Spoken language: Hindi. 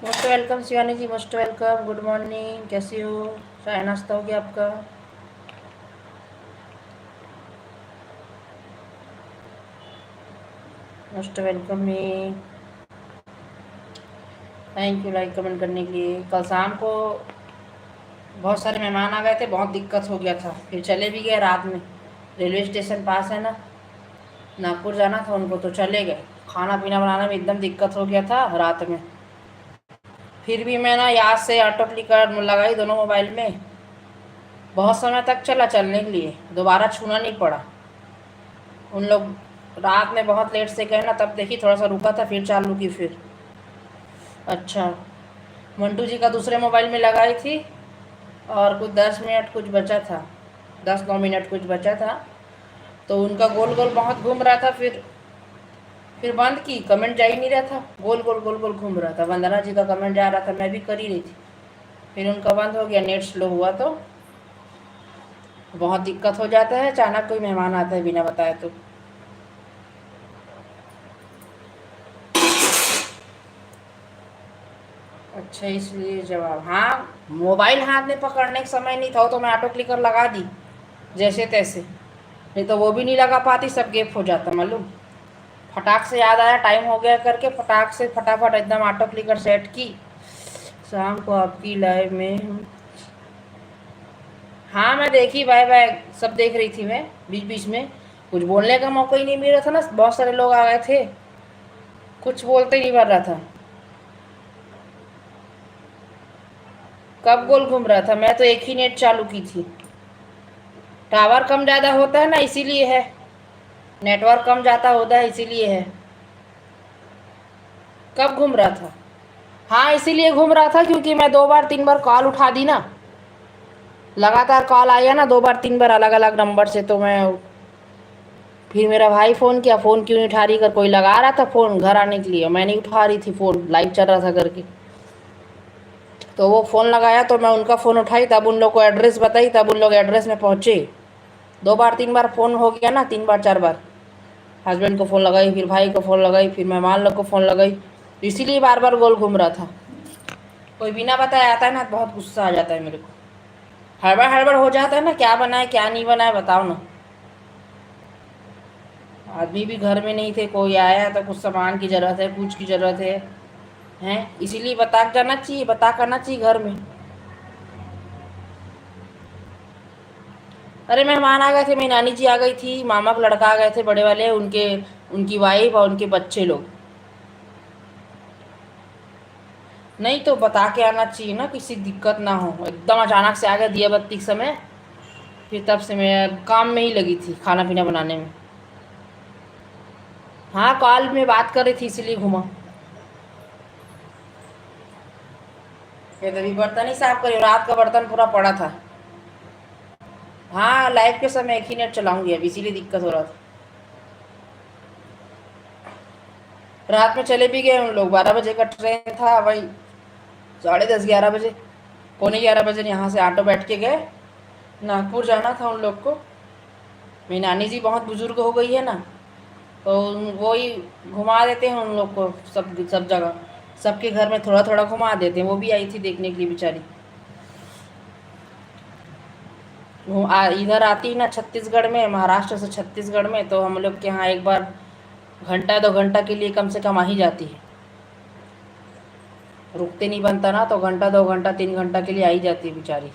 मोस्ट वेलकम शिवानी जी, मोस्ट वेलकम। गुड मॉर्निंग, कैसी हो? चाय नाश्ता हो गया आपका? Most welcome me. Thank you like comment करने के लिए। कल शाम को बहुत सारे मेहमान आ गए थे, बहुत दिक्कत हो गया था, फिर चले भी गए रात में। रेलवे स्टेशन पास है ना, नागपुर जाना था उनको तो चले गए। खाना पीना बनाने में एकदम दिक्कत हो गया था रात में। फिर भी मैं ना याद से ऑटो क्लिकर लगाई दोनों मोबाइल में, बहुत समय तक चला चलने के लिए, दोबारा छूना नहीं पड़ा। उन लोग रात में बहुत लेट से गए ना, तब देखी थोड़ा सा रुका था, फिर चालू की फिर। अच्छा, मंटू जी का दूसरे मोबाइल में लगाई थी और कुछ 10 मिनट कुछ बचा था, 10-9 मिनट कुछ बचा था, तो उनका गोल गोल बहुत घूम रहा था। फिर बंद की, कमेंट जा ही नहीं रहा था, गोल गोल गोल गोल घूम रहा था। वंदना जी का कमेंट जा रहा था, मैं भी कर ही रही थी, फिर उनका बंद हो गया। नेट स्लो हुआ तो बहुत दिक्कत हो जाता है, अचानक कोई मेहमान आता है बिना बताए तो। अच्छा, इसलिए जवाब। हाँ, मोबाइल हाथ में पकड़ने का समय नहीं था, तो मैं ऑटो क्लिकर लगा दी जैसे तैसे, नहीं तो वो भी नहीं लगा पाती, सब गैप हो जाता मालूम। फटाक से याद आया, टाइम हो गया करके फटाक से फटाफट एकदम ऑटो क्लिकर सेट की। शाम को आपकी लाइव में। हाँ, मैं देखी, बाय बाय सब देख रही थी मैं। बीच बीच में कुछ बोलने का मौका ही नहीं मिल रहा था ना, बहुत सारे लोग आ गए थे, कुछ बोलते ही नहीं पड़ रहा था। कब गोल घूम रहा था? मैं तो एक ही नेट चालू की थी। टावर कम ज़्यादा होता है ना, इसीलिए है। नेटवर्क कम जाता होता है, इसीलिए है। कब घूम रहा था? हाँ, इसीलिए घूम रहा था क्योंकि मैं 2 बार 3 बार कॉल उठा दी ना, लगातार कॉल आया ना 2 बार 3 बार अलग अलग नंबर से, तो मैं फिर मेरा भाई फ़ोन किया, फ़ोन क्यों नहीं उठा रही कर, कोई लगा रहा था फ़ोन घर आने के लिए, मैं नहीं उठा रही थी फ़ोन, लाइव चल रहा था करके। तो वो फ़ोन लगाया तो मैं उनका फ़ोन उठाई, तब उन लोग को एड्रेस बताई, तब उन लोग एड्रेस में पहुँचे। 2 बार 3 बार फ़ोन हो गया ना, 3 बार 4 बार। हस्बैंड को फ़ोन लगाई, फिर भाई को फ़ोन लगाई, फिर मेहमान लोग को फ़ोन लगाई, इसीलिए बार बार गोल घूम रहा था। कोई बिना बताए आता है ना, बहुत गुस्सा आ जाता है मेरे को। हड़बड़ हड़बड़ हो जाता है ना, क्या बनाए क्या नहीं बनाए बताओ ना। आदमी भी घर में नहीं थे, कोई आया तो कुछ सामान की ज़रूरत है, कुछ की ज़रूरत है, हैं, इसीलिए बता के जाना चाहिए, बता करना चाहिए घर में। अरे मेहमान आ गए थे, मेरी नानी जी आ गई थी, मामा का लड़का आ गए थे बड़े वाले, उनके उनकी वाइफ और उनके बच्चे लोग। नहीं तो बता के आना चाहिए ना, किसी दिक्कत ना हो। एकदम अचानक से आ गया दिया बत्ती के समय, फिर तब से मैं काम में ही लगी थी, खाना पीना बनाने में। हाँ, कॉल में बात कर रही थी इसीलिए घूमा। फिर अभी बर्तन ही साफ करी, रात का बर्तन पूरा पड़ा था। हाँ, लाइव के समय एक ही नेट चलाऊंगी अब, इसीलिए दिक्कत हो रहा था। रात में चले भी गए उन लोग, 12 बजे का ट्रेन था भाई, 10:30 11 बजे, पौने 11 बजे यहाँ से ऑटो बैठ के गए। नागपुर जाना था उन लोग को। मेरी नानी जी बहुत बुजुर्ग हो गई है ना, तो वो ही घुमा देते हैं उन लोग को, सब सब जगह, सबके घर में थोड़ा थोड़ा घुमा देते हैं। वो भी आई थी देखने के लिए बेचारी। इधर आती ना छत्तीसगढ़ में, महाराष्ट्र से छत्तीसगढ़ में, तो हम लोग के यहाँ एक बार घंटा 2 घंटा के लिए कम से कम आ ही जाती है। रुकते नहीं बनता ना, तो घंटा 2 घंटा 3 घंटा के लिए आ ही जाती है बेचारी।